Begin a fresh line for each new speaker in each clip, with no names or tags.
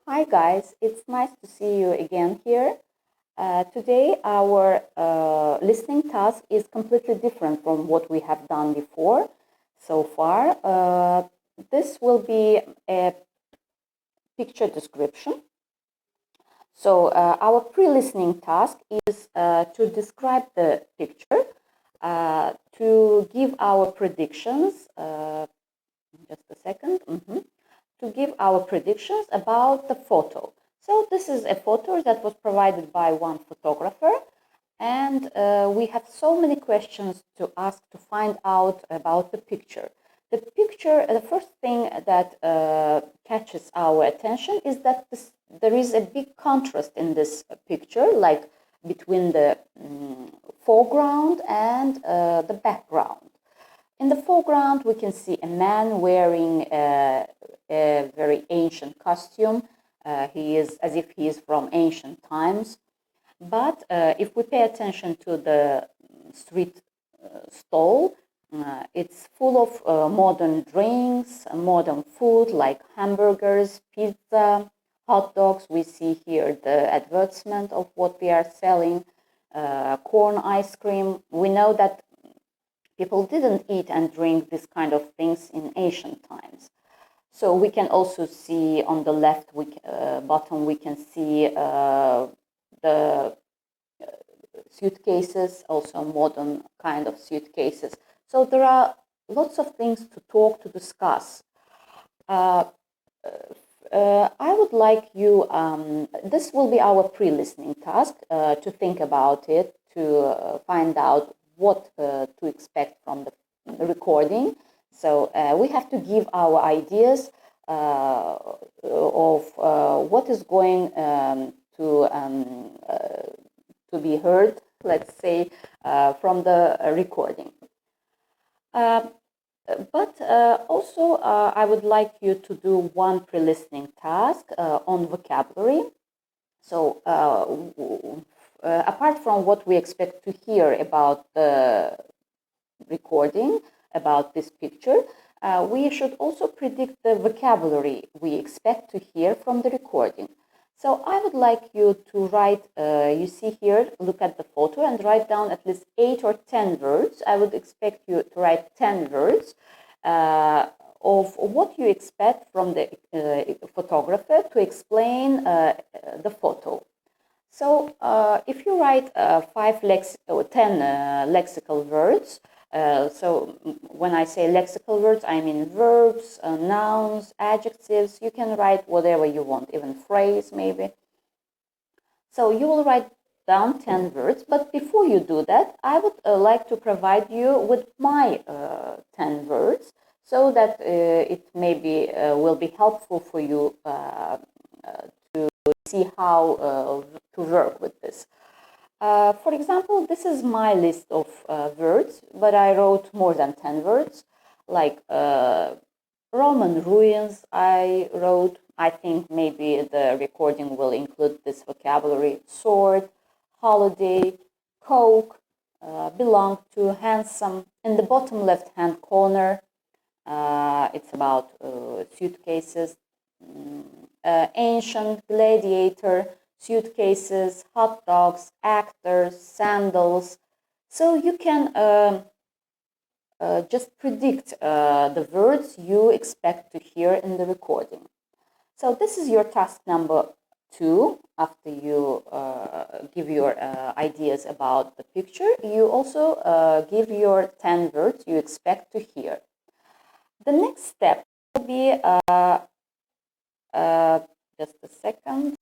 Hi guys, it's nice to see you again here. Today our listening task is completely different from what we have done before so far. This will be a picture description. So our pre-listening task is to describe the picture, to give our predictions, just a second, to give our predictions about the photo. So this is a photo that was provided by one photographer, and we have so many questions to ask to find out about the picture. The picture, the first thing that catches our attention is that there is a big contrast in this picture, like between the foreground and the background. In the foreground, we can see a man wearing a very ancient costume. He is as if he is from ancient times. But if we pay attention to the street stall, it's full of modern drinks, modern food like hamburgers, pizza, hot dogs. We see here the advertisement of what we are selling, corn ice cream. We know that people didn't eat and drink this kind of things in ancient times. So we can also see on the left bottom, we can see the suitcases, also modern kind of suitcases. So there are lots of things to talk, to discuss. I would like you, this will be our pre-listening task, to think about it, to find out what to expect from the recording. So we have to give our ideas of what is going to be heard, let's say, from the recording. But also, I would like you to do one pre-listening task on vocabulary. So apart from what we expect to hear about the recording, about this picture, we should also predict the vocabulary we expect to hear from the recording. So I would like you to write, you see here, look at the photo and write down at least 8 or 10 words. I would expect you to write 10 words of what you expect from the photographer to explain the photo. So if you write 10 lexical words, so when I say lexical words, I mean verbs, nouns, adjectives. You can write whatever you want, even phrase maybe. So you will write down 10 words, but before you do that, I would like to provide you with my 10 words so that it maybe will be helpful for you to see how to work with this. For example, this is my list of words, but I wrote more than 10 words, like Roman ruins. I wrote, I think maybe the recording will include this vocabulary: sword, holiday, coke, belong to, handsome. In the bottom left-hand corner, it's about suitcases, ancient, gladiator, suitcases, hot dogs, actors, sandals. So you can just predict the words you expect to hear in the recording. So this is your task number 2. After you give your ideas about the picture, you also give your 10 words you expect to hear. The next step will be, just a second,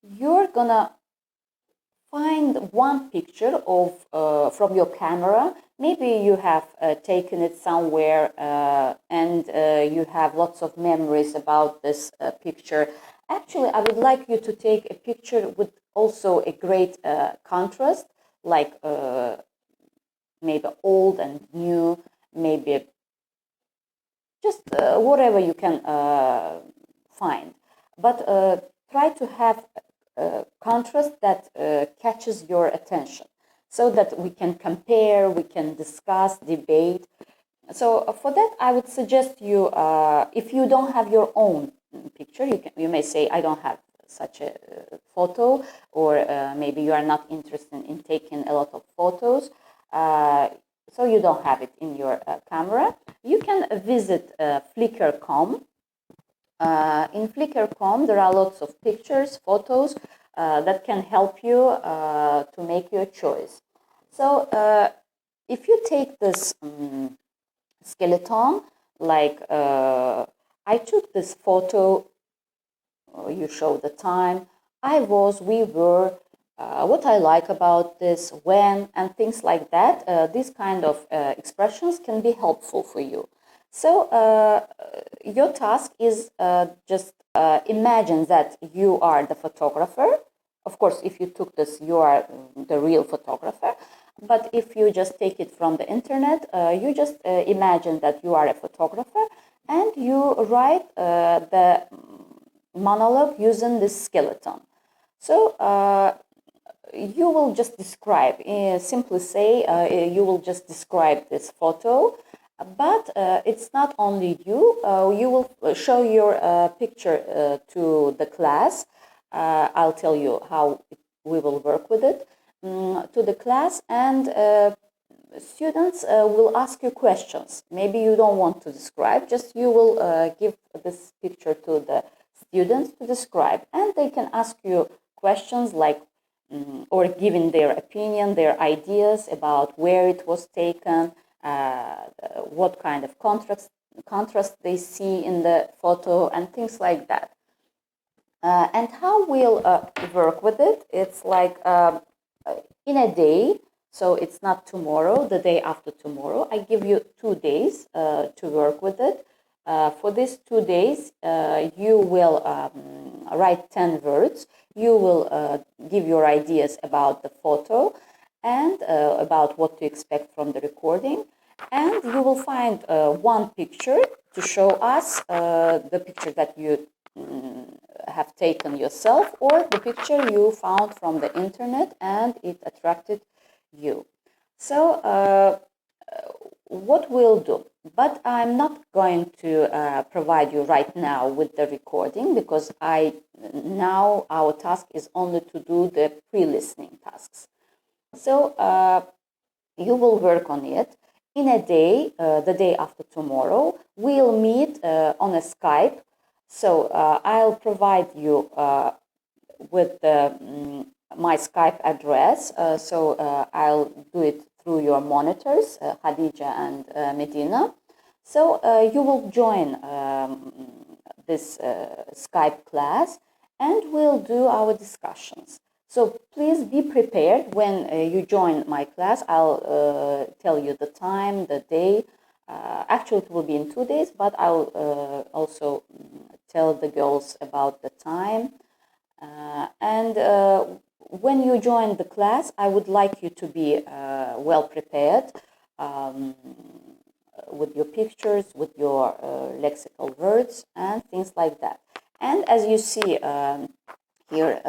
you're gonna find one picture of from your camera. Maybe you have taken it somewhere and you have lots of memories about this picture. Actually, I would like you to take a picture with also a great contrast, like maybe old and new, maybe just whatever you can find. But try to have contrast that catches your attention so that we can compare, we can discuss, debate. So for that, I would suggest you, if you don't have your own picture. You may say, I don't have such a photo, or maybe you are not interested in taking a lot of photos, so you don't have it in your camera. You can visit Flickr.com. In Flickr.com, there are lots of pictures, photos that can help you to make your choice. So if you take this skeleton, like I took this photo, you show the time, I was, we were, what I like about this, when, and things like that. These kind of expressions can be helpful for you. So your task is just imagine that you are the photographer. Of course, if you took this, you are the real photographer. But if you just take it from the internet, you just imagine that you are a photographer, and you write the monologue using this skeleton. So you will just describe, simply say, you will just describe this photo, but it's not only you. You will show your picture to the class. I'll tell you how we will work with it, to the class, and students will ask you questions. Maybe you don't want to describe, just you will give this picture to the students to describe, and they can ask you questions like, or giving their opinion, their ideas about where it was taken, what kind of contrast they see in the photo, and things like that. And how we'll work with it, it's like in a day, so it's not tomorrow, the day after tomorrow. I give you 2 days to work with it. For these 2 days, you will write 10 words. You will give your ideas about the photo and about what to expect from the recording. And you will find one picture to show us, the picture that you have taken yourself, or the picture you found from the internet and it attracted you. So what we'll do, but I'm not going to provide you right now with the recording, because now our task is only to do the pre-listening tasks. So you will work on it. In a day, the day after tomorrow, we'll meet on a Skype. So I'll provide you with my Skype address. So I'll do it through your monitors, Khadija and Medina. So you will join this Skype class, and we'll do our discussions. So please be prepared when you join my class. I'll tell you the time, the day. Actually, it will be in 2 days, but I'll also tell the girls about the time. And when you join the class, I would like you to be well prepared with your pictures, with your lexical words, and things like that. And as you see here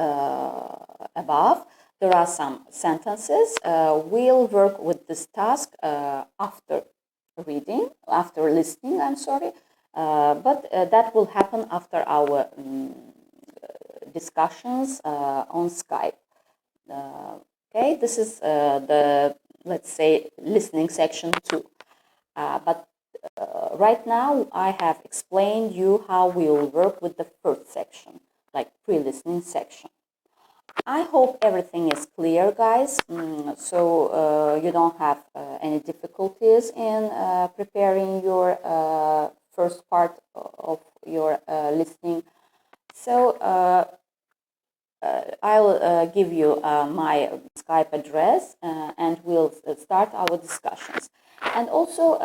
above, there are some sentences. We'll work with this task after reading, after listening, I'm sorry, but that will happen after our discussions on Skype. Okay, this is the, let's say, listening section 2. But right now I have explained you how we will work with the first section, like pre-listening section. I hope everything is clear, guys, so you don't have any difficulties in preparing your first part of your listening. So I'll give you my Skype address, and we'll start our discussions. And also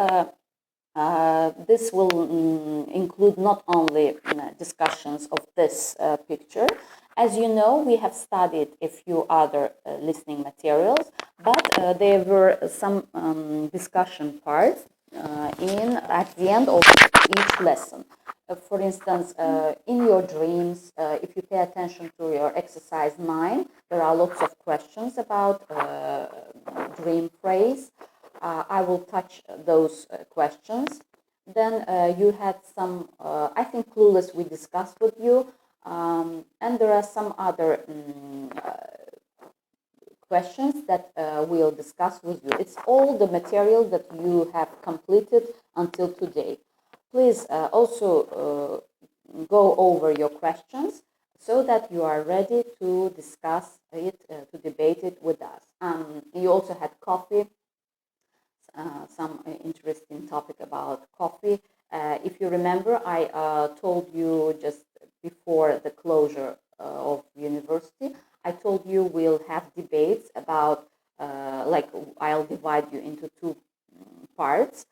this will include not only discussions of this picture. As you know, we have studied a few other listening materials, but there were some discussion parts at the end of each lesson. For instance, in your dreams, if you pay attention to your exercise 9, there are lots of questions about dream phrase. I will touch those questions. Then you had some, I think, clueless we discussed with you, and there are some other questions that we'll discuss with you. It's all the material that you have completed until today. Please also go over your questions so that you are ready to discuss it, to debate it with us. You also had coffee, some interesting topic about coffee. If you remember, I told you just before the closure of university, I told you we'll have debates about, like, I'll divide you into two parts,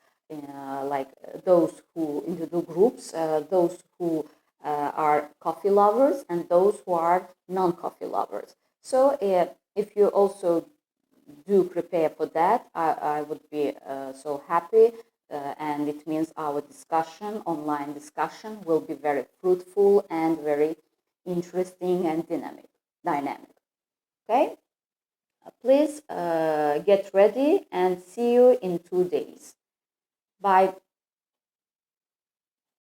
like those who, into two groups, those who are coffee lovers and those who are non-coffee lovers. So if you also do prepare for that, I would be so happy, and it means our discussion, online discussion, will be very fruitful and very interesting and dynamic. Okay? Please get ready and see you in 2 days. Bye.